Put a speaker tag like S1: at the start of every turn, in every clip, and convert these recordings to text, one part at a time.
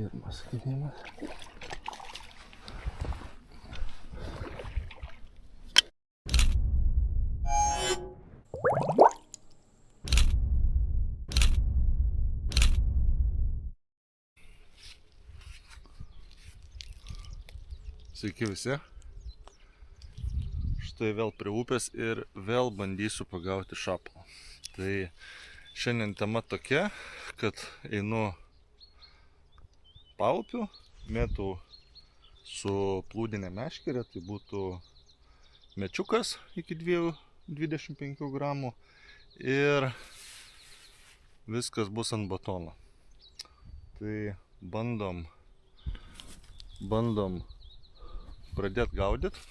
S1: Pirmas kibimas. Sveiki visi. Štai vėl prie upės ir vėl bandysiu pagauti šapalą. Tai šiandien tema tokia, kad einu paupiu, mėtau su plūdinė meškerė, tai būtų mečiukas iki 25 gramų ir viskas bus ant batono. Tai bandom pradėti gaudyti.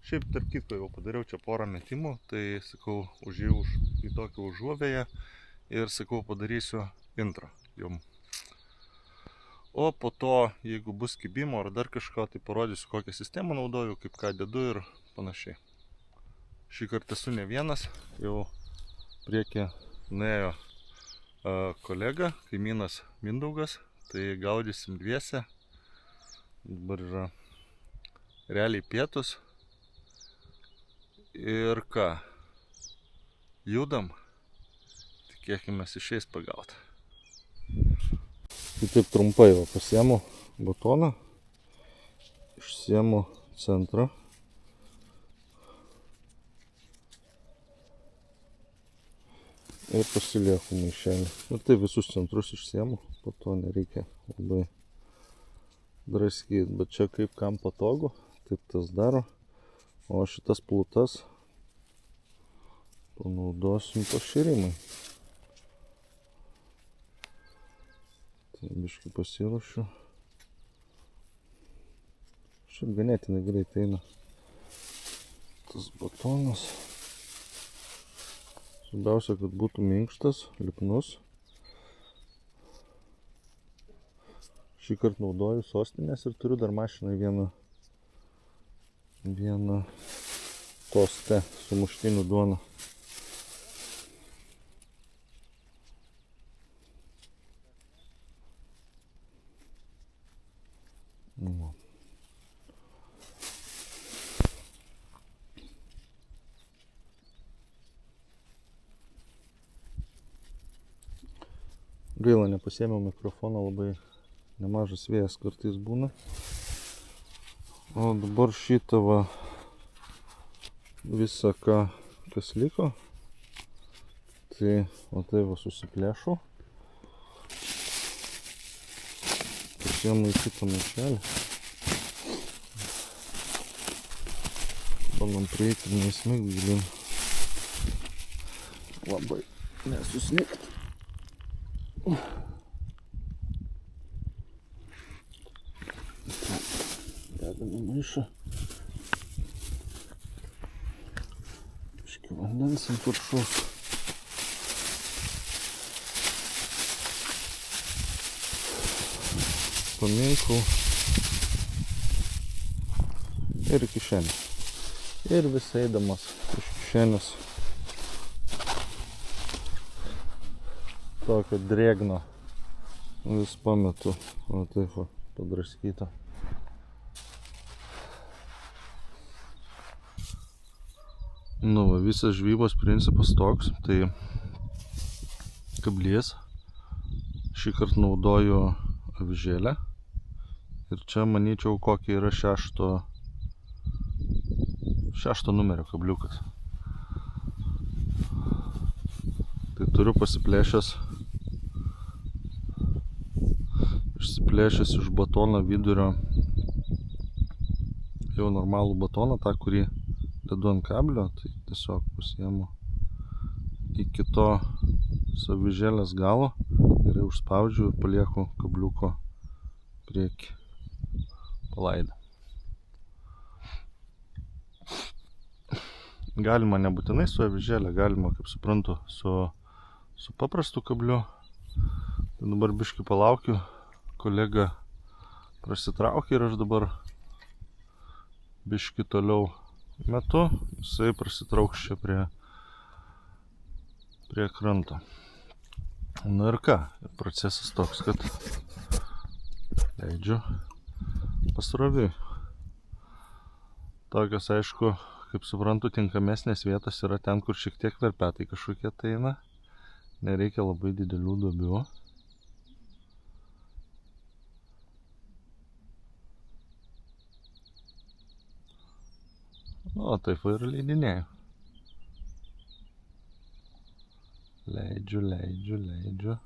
S1: Šiaip tarp kitko jau padariau čia porą metimų, tai sakau, užėjau į tokią užuovėją ir sakau, padarysiu intro jum. O po to, jeigu bus kibimo ar dar kažko, tai parodysiu, kokią sistemą naudoju, kaip ką dedu ir panašiai. Šį kartą esu ne vienas, jau priekį nuėjo kolega, kaimynas Mindaugas, tai gaudysim dviese. Dabar yra realiai pietus. Ir ką, judam, tikėkimės išeis pagauti. Tai taip trumpai pasiemu batoną, išsiemu centrą. Ir pasilieku maišelį. Ir tai visus centrus išsiemu, po to nereikia labai draskyti, bet čia kaip kam patogu, taip tas daro. O šitas plutas panaudosim pašėrimui. Tai biškį pasiruošiu. Šiaip ganėtinai greitai eina tas batonas. Svarbiausia, kad būtų minkštas, lipnus. Šį kartą naudoju sostinės ir turiu dar mašinai vieną toste su muštinių duona. Gaila, nepasiėmiau mikrofoną, labai nemažas vėjas kartais būna. O dabar šitą va visą, kas liko, tai o tai va susiplėšau. Pasiėmu į kitą maišelį. Bandom prieiti ir nesmigt gilin. Labai nesusmigt. Dedame maišą. Biškį vandens ant viršaus. Paminkau. Ir į kišenę. Ir vis eidamas iš kišenės tokio drėgno vis pametu. O taip va, padraskyta. Nu, va, visas žvybos principas toks, tai kablys. Šį kartą naudoju avižėlę. Ir čia manyčiau, kokia yra šešto numerio kabliukas. Tai turiu išsiplėšęs iš batono vidurio jau normalų batoną, tą, kurį dedu ant kablio, tai tiesiog pasiemu iki to avižėlės galo, gerai užspaudžiu ir palieku kabliuko priekį palaidą. Galima nebūtinai su avižėlė, galima, kaip suprantu, su paprastu kabliu. Tai dabar biškį palaukiu, kolega prasitraukia ir aš dabar biškį toliau metu, jisai prasitrauks čia prie kranto. Na ir ką, procesas toks, kad Leidžiu pasroviui. Tokios, aišku, kaip suprantu, tinkamesnės vietos yra ten, kur šiek tiek verpetai kažkokie tai eina. Nereikia labai didelių duobių. O, taip ir leidinėjau. Leidžiu.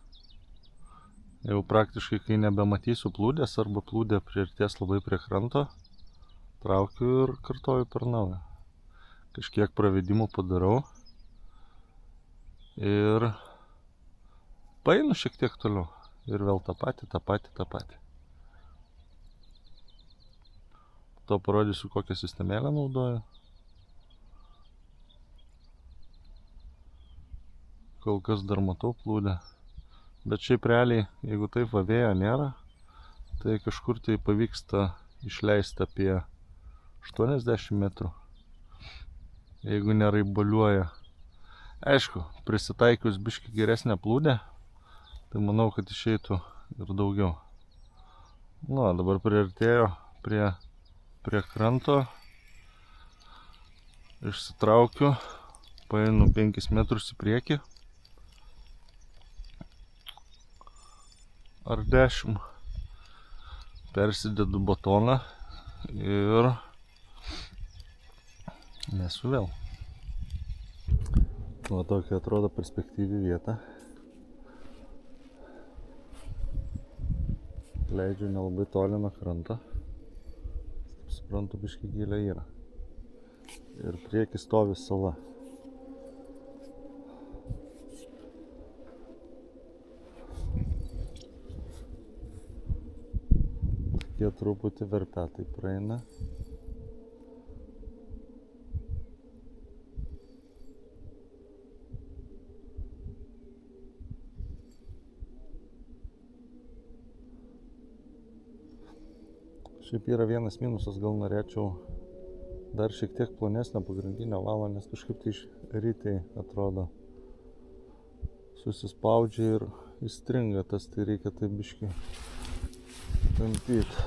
S1: Jau praktiškai, kai nebematysiu plūdės arba plūdė priartės labai prie kranto, traukiu ir kartoju per naują. Kažkiek pravedimų padarau ir paeinu šiek tiek toliau. Ir vėl tą patį. To parodysiu, kokią sistemėlę naudoju. Kol kas dar matau plūdę. Bet šiaip realiai, jeigu taip vėjo nėra, tai kažkur tai pavyksta išleisti apie 80 metrų. Jeigu neraibaliuoja. Aišku, prisitaikius biškį geresnę plūdę, tai manau, kad išeitų ir daugiau. Nu, dabar priartėjo prie kranto. Išsitraukiu, paeinu 5 metrus į priekį. Ar 10. Persidedu batoną ir nesu vėl. Va tokia atrodo perspektyvi vieta. Leidžiu nelabai toli nuo kranto. Taip suprantu, biškį gilė yra. Ir prieki stovi sala. Tokie truputį verpetai praeina. Šiaip yra vienas minusas, gal norėčiau dar šiek tiek plonesnio pagrindinio valo, nes kažkaip tai rytai atrodo susispaudžia ir įstringa tas, tai reikia taip biškį tampyti.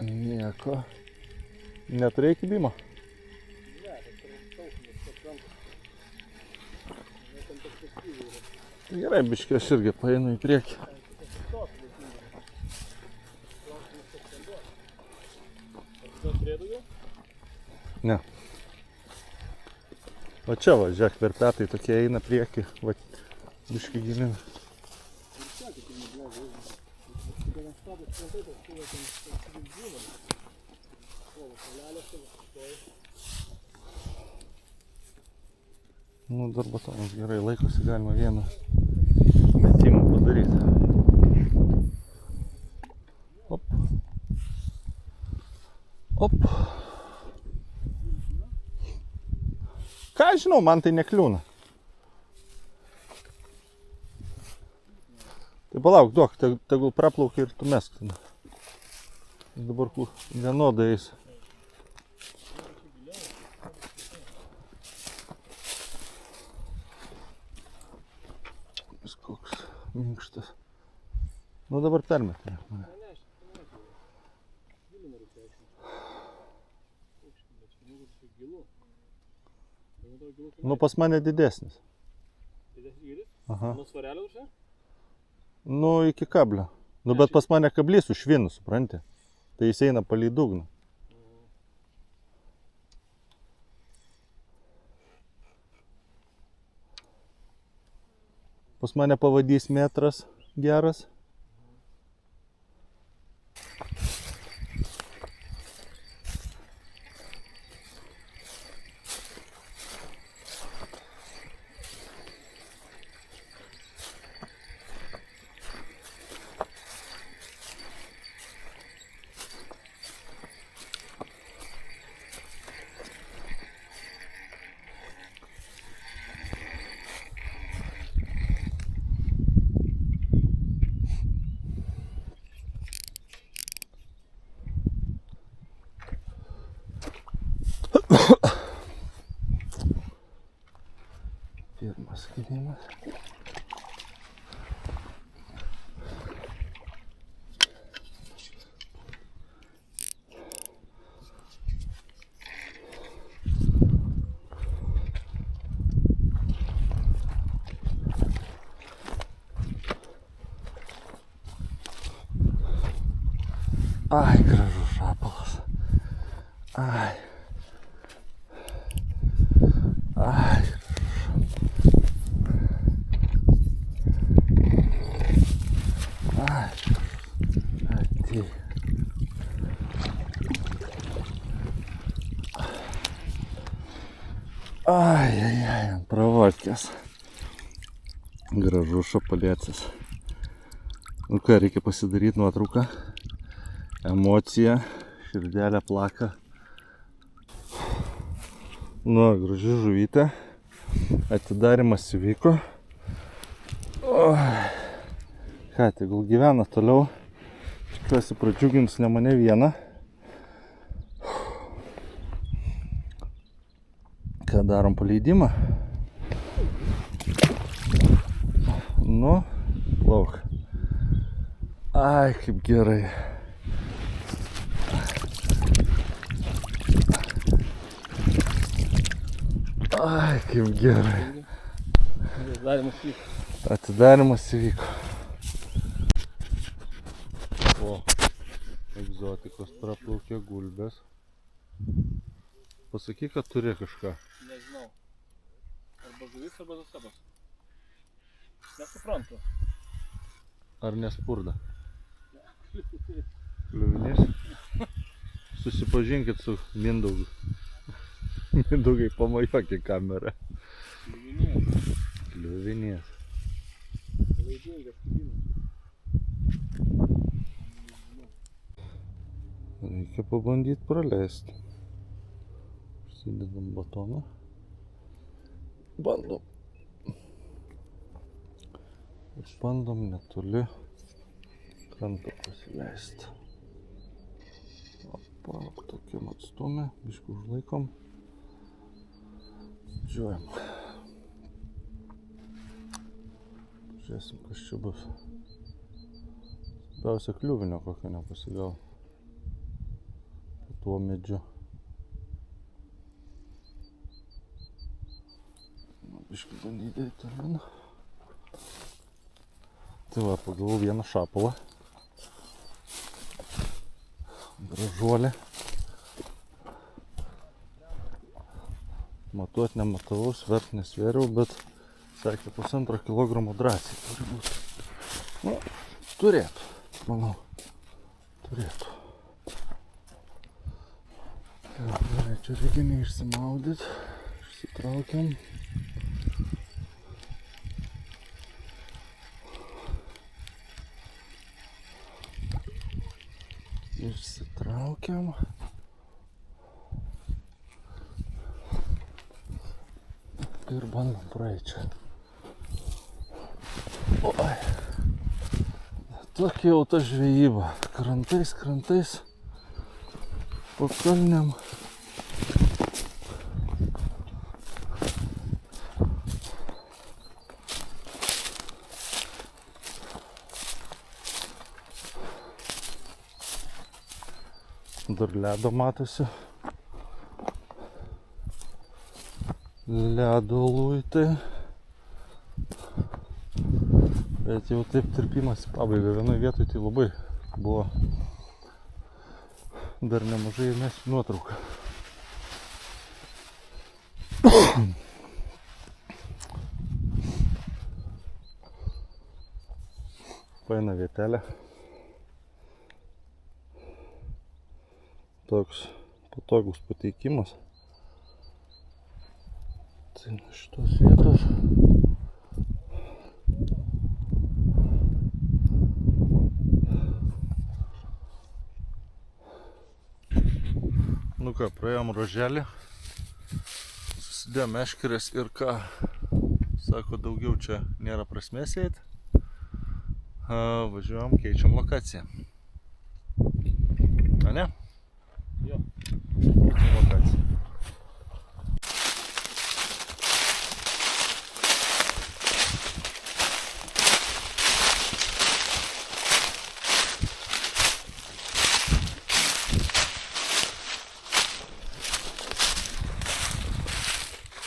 S1: Nieko. Neturėjai kibimo?
S2: Ne, bet tausinis pakrantą. Ten perspektyvų yra.
S1: Gerai, biškį aš irgi paeinu į priekį. Ne. O čia va, žiūrėk, verpetai tokie eina priekį, va, biškį gilin. Nu, dar batonas gerai laikosi, galima vieną metimą padaryti. Op. Op. Ką žinau, man tai nekliūna. Tai palauk, duok, tegul praplaukia ir tu mesk tada. Dabar vienodai eis. Vis koks minkštas. Nu dabar permetė. Nu pas mane didesnis.
S2: Didesnis gyris?
S1: Aha.
S2: Nuo svarelio čia?
S1: Nu iki kablio. Nu bet pas mane kablys su švinu, supranti. Tai jis eina palei dugną. Pas mane pavadys metras geras. paskaitymas. Ai, gražus šapalas. Ai. Ai. Ai. Atėjo. Ai, ant pravodkės. Gražus šapalėcis. Nu ką, reikia pasidaryti nuotrauką. Emocija, širdelė plaka. Nu, graži žuvytė. Atidarimas įvyko. Ką, tegul gyvena toliau. Tikiuosi pradžiugins ne mane vieną. Ką darom, paleidimą? Nu, plauk. Ai, kaip gerai. Ai, kaip gerai.
S2: Atidarimas vyko.
S1: Atidarimas įvyko. O, egzotikos praplaukė gulbės. Pasakyk, kad turi kažką.
S2: Nežinau. Arba žuvis, arba zastabas. Nesuprantu.
S1: Ar nespurda? Kliuvinys? Susipažinkit su Mindaugu. Mindaugai, pamojuok į kamerą.
S2: Kliuvinės.
S1: Kliuvinės.
S2: Laidingas kliuvinės.
S1: Reikia pabandyti praleisti. Užsidedam batoną. Bandom. Ir bandom netoli krantą pasileisti. Opa, tokiam atstume, biškį užlaikom. Žiūrėjom. Žiūrėsim, kas čia bus. Svarbiausia, kliuvinio kokio nepasigal. Po tuo medžiu. Biškį bandyti į tolin. Tai va, pagavau vieną šapalą. Gražuolė. Matuot nematavau, svert nesvėriau, bet sakė, 1,5 kilogramo drąsiai turi būti. Nu, turėtų, manau. Turėtų. Gerai, čia reikia neišsimaudyt. Išsitraukiam. Išsitraukiam. Ir bandom praeiti čia. Oi. Tokia jau ta žvejyba. Krantais, krantais. Pakalniam. Dar ledo matosi. Ledo luitai. Bet jau taip tirpimas į pabaigą. Vienoje vietoje tai labai buvo dar nemažai įmesti nuotrauką. Faina vietelė. Toks patogus pateikimas. Tai nuo šitos vietos. Nu ką, praėjom ruoželį. Susidėjom meškerės ir ką. Sako, daugiau čia nėra prasmės eit. Važiuojam, keičiam lokaciją. A ne?
S2: Jo.
S1: Lokacija.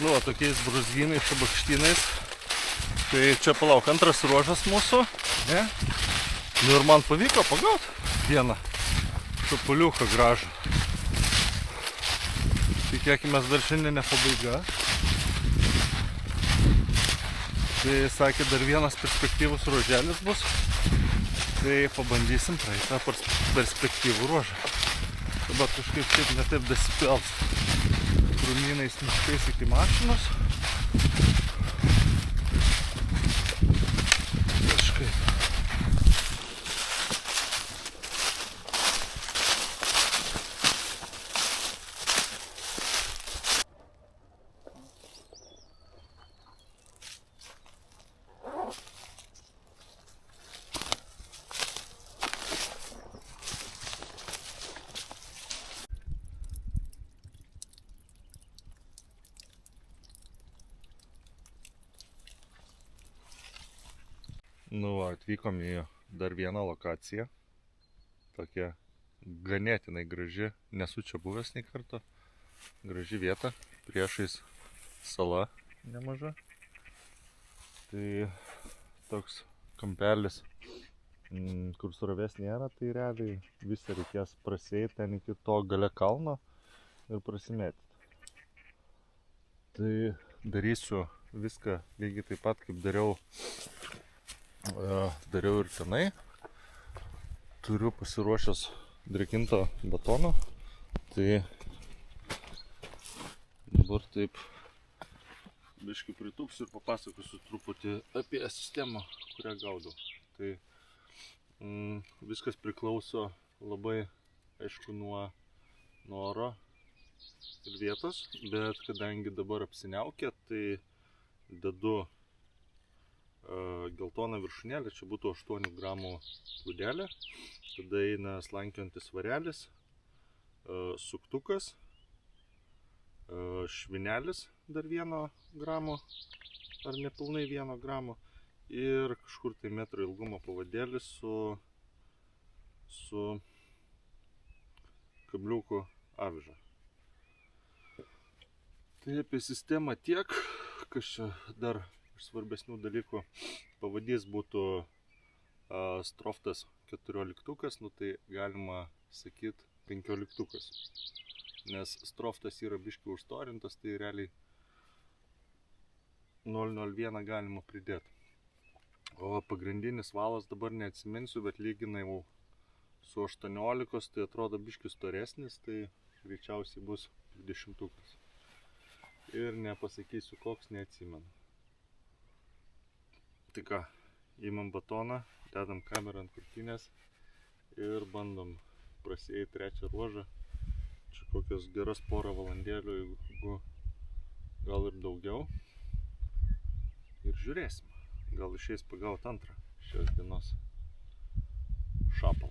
S1: Nu, va, tokiais bruzgynais, šabakštynais. Tai čia palauk, antras ruožas mūsų. Ne? Nu ir man pavyko pagauti vieną šapuliuką gražų. Tikėkime, dar šiandien ne pabaiga. Tai sakė, dar vienas perspektyvus ruoželis bus. Tai pabandysim praeitą perspektyvų ruožą. Dabar kažkaip taip netaip dasipels krūmynais miškais iki mašinos. Kažkaip. Nu, va, atvykom į dar vieną lokaciją. Tokia ganėtinai graži, nesu čia buvęs nei karto. Graži vieta, priešais sala nemaža. Tai toks kampelis, kur srovės nėra, tai realiai visą reikės prasieiti ten iki to gale kalno ir prasimėtyti. Tai darysiu viską lygiai taip pat, kaip dariau ir tenai. Turiu pasiruošęs drėkinto betono. Tai dabar taip biškį pritūpsiu ir papasakosiu truputį apie sistemą, kurią gaudau. Tai viskas priklauso labai, aišku, nuo oro ir vietos, bet kadangi dabar apsiniaukė, tai dedu geltoną viršūnėlę, čia būtų 8 gramų plūdelė, tada eina slankiojantis svarelis, suktukas, švinelis dar 1 gramo, ar nepilnai 1 gramo, ir kažkur tai metro ilgumo pavadėlis su kabliuku aviža. Tai apie sistemą tiek, kas čia dar iš svarbesnių dalykų. Pavadys būtų stroftas 14, nu tai galima sakyti 15, nes stroftas yra biškiai užstorintas, tai realiai 0,01 galima pridėti. O pagrindinis valas dabar neatsiminsiu, bet lyginau su 18, tai atrodo biškiai storesnis, tai greičiausiai bus 20. Ir nepasakysiu koks, neatsimenu. Tai ką, įmam batoną, dedam kamerą ant krūtinės ir bandom prasieiti trečią ruožą. Čia kokios geras porą valandėlių, jeigu gal ir daugiau. Ir žiūrėsim, gal išeis pagauti antrą šios dienos šapalą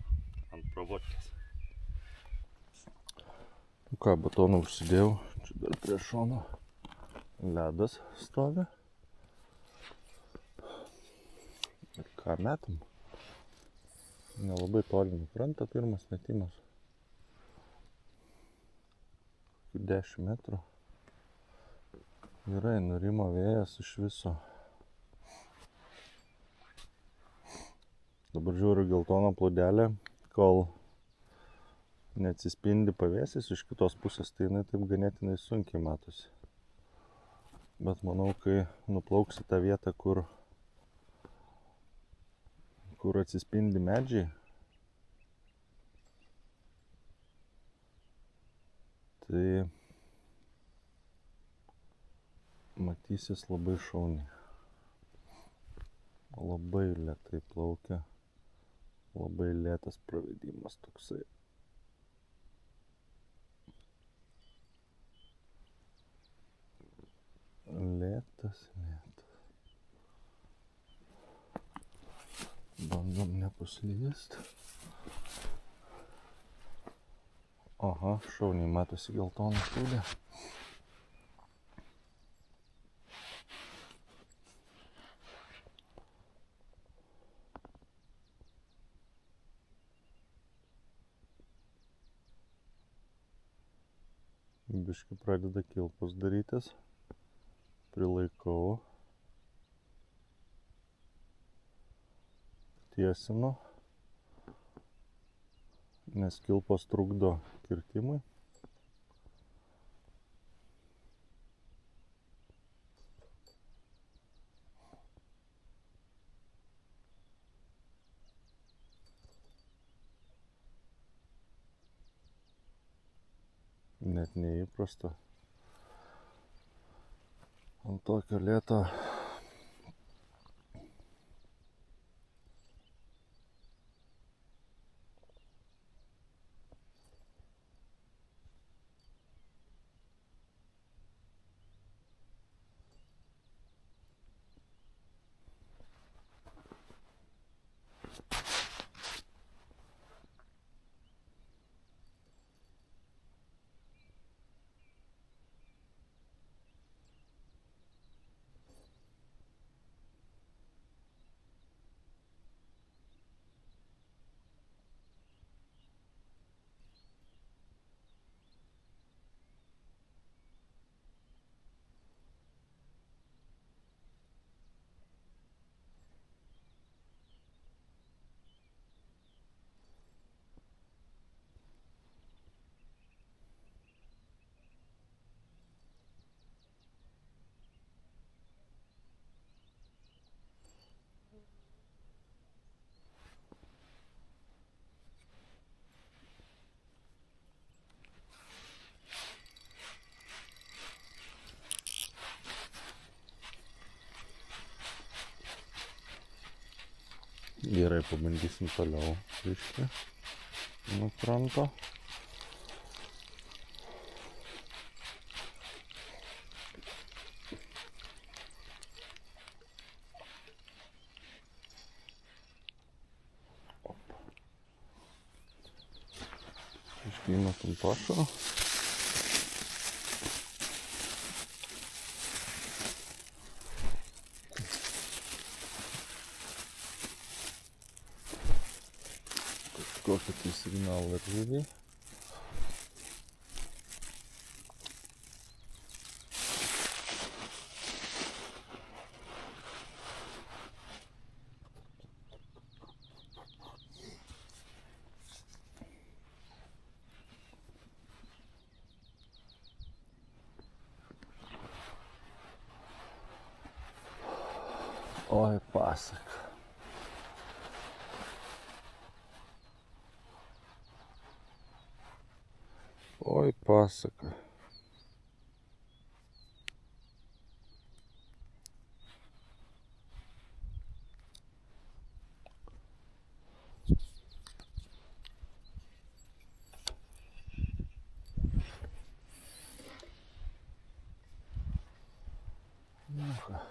S1: ant pravodkės. Nu ką, batoną užsidėjau, čia dar prie šono ledas stovi. Ir ką metam? Nelabai toli nukrenta pirmas metimas. 10 metrų. Gerai, nurimo vėjas iš viso. Dabar žiūriu geltoną plūdelę, kol neatsispindi pavėsis iš kitos pusės, tai jinai taip ganėtinai sunkiai matosi. Bet manau, kai nuplauksi tą vietą, kur atsispindi medžiai, tai matysis labai šauniai. Labai lėtai plaukia, labai lėtas pravedimas toksai. Lėtas. Bandom nepaslyst. Aha, šauniai matosi geltona plūdė. Biškį pradeda kilpos darytis. prilaikau, tiesinu, nes kilpos trukdo kirtimui. Net neįprasta ant tokio lėto gerai, pabandysim toliau rišti nuo kranto. Išgymetam pašarą. Kažkokį tai signalą ir žuviai. Oi, pasaka. Oi, pasaka. Nu ką.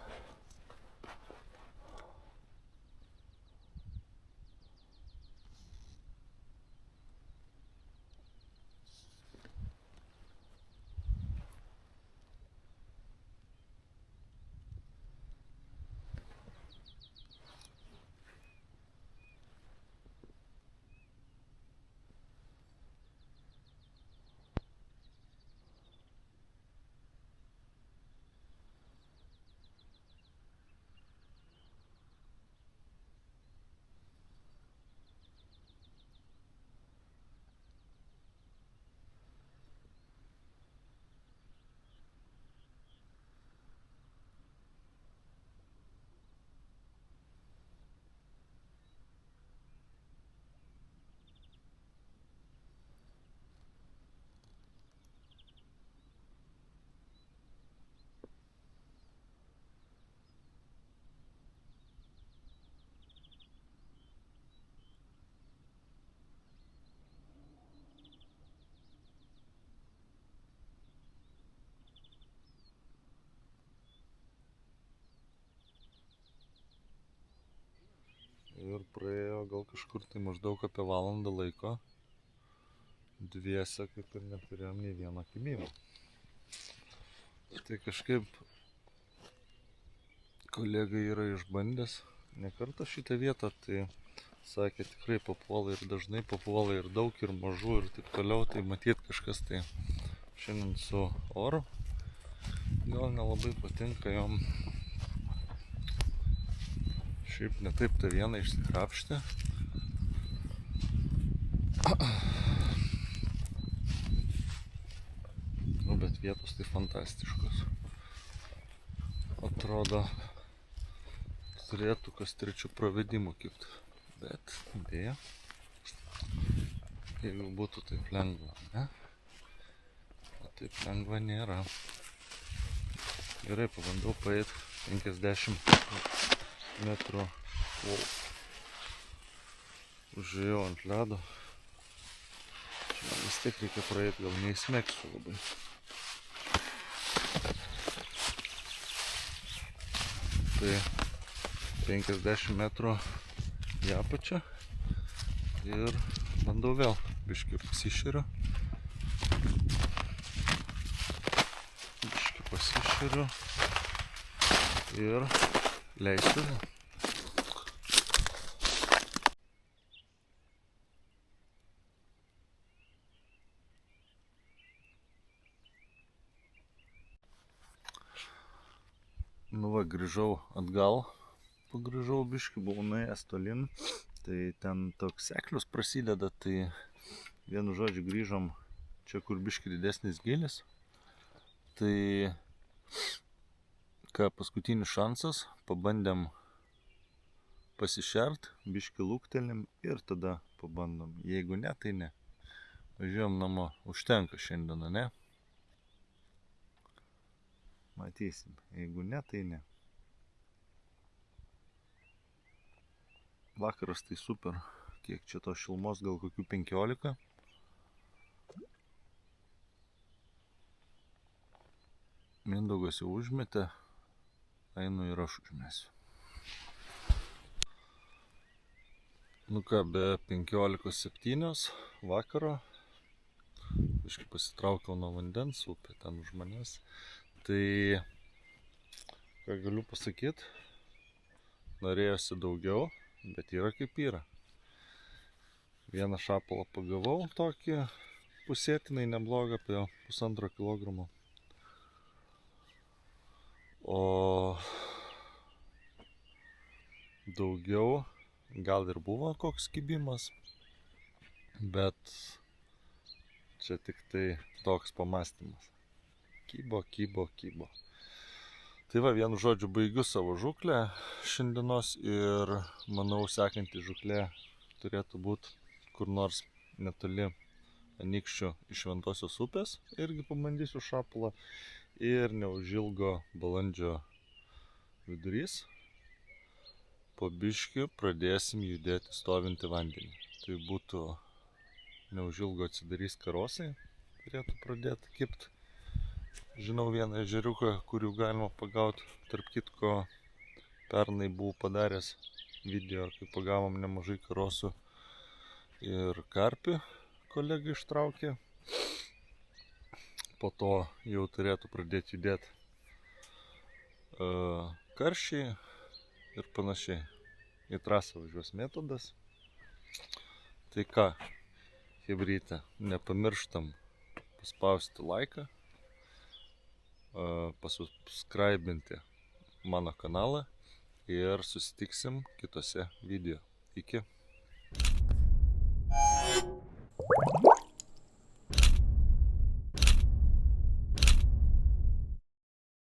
S1: Ir praėjo gal kažkur tai maždaug apie valandą laiko. Dviese kaip ir neturėjom nei vieną kibimą. Tai kažkaip kolega yra išbandęs ne kartą šitą vietą, tai sakė tikrai papuola ir dažnai papuola ir daug ir mažų ir taip toliau, tai matyt kažkas tai šiandien su oru gal nelabai patinka jom. Šiaip netaip tą vieną išsikrapštė. Nu, bet vietos tai fantastiškos. Atrodo, turėtų kas trečių pravedimų kipt. Bet dėja, jeigu būtų taip lengva, ne? O taip lengva nėra. Gerai, pabandau paeit 50 metrų. Užėjau ant ledo. Čia man vis tiek reikia praeit, gal neįsmegsiu labai. Tai 50 metrų į apačią ir bandau vėl biškį pasišeriu. Biškį pasišeriu ir leisiu. Nu va, grįžau atgal, pagrįžau biškį, buvau nuėjęs tolin, tai ten toks seklius prasideda, tai vienu žodžiu grįžom čia, kur biškį didesnis gylis. Tai ką, paskutinis šansas, pabandėm pasišert, biškį lūktelim ir tada pabandom. Jeigu ne, tai ne. Važiuojam namo, užtenka šiandieną, ne? Matysim, jeigu ne, tai ne. Vakaras tai super, kiek čia to šilumos, gal kokių 15. Mindaugas jau užmetė, einu ir aš užmesiu. Nu ką, be 15:07 vakaro, biškį pasitraukiau nuo vandens, upė ten už manęs. Tai, ką galiu pasakyti, norėjosi daugiau, bet yra kaip yra. Vieną šapalą pagavau tokį pusėtinai neblogą, apie 1,5 kilogramo. O daugiau gal ir buvo koks kibimas, bet čia tik tai toks pamąstymas. Kybo. Tai va, vienu žodžiu baigiu savo žuklę šiandienos ir manau sekantį žuklę turėtų būti kur nors netoli Anykščių iš Šventosios upės. Irgi pabandysiu šapalą ir neužilgo balandžio vidurys. Po biškį pradėsim judėti stovintį vandenį. Tai būtų neužilgo atsidarys karosai, turėtų pradėti kipt. Žinau vieną ežeriuką, kurių galima pagauti. Tarp kitko, pernai buvau padaręs video, kai pagavom nemažai karosų ir karpių kolega ištraukė. Po to jau turėtų pradėti judėti karšiai ir panašiai. Į trasą važiuos Metodas. Tai ką, chebryte, nepamirštam paspausti laiką, pasubscribinti mano kanalą ir susitiksim kitose video. Iki.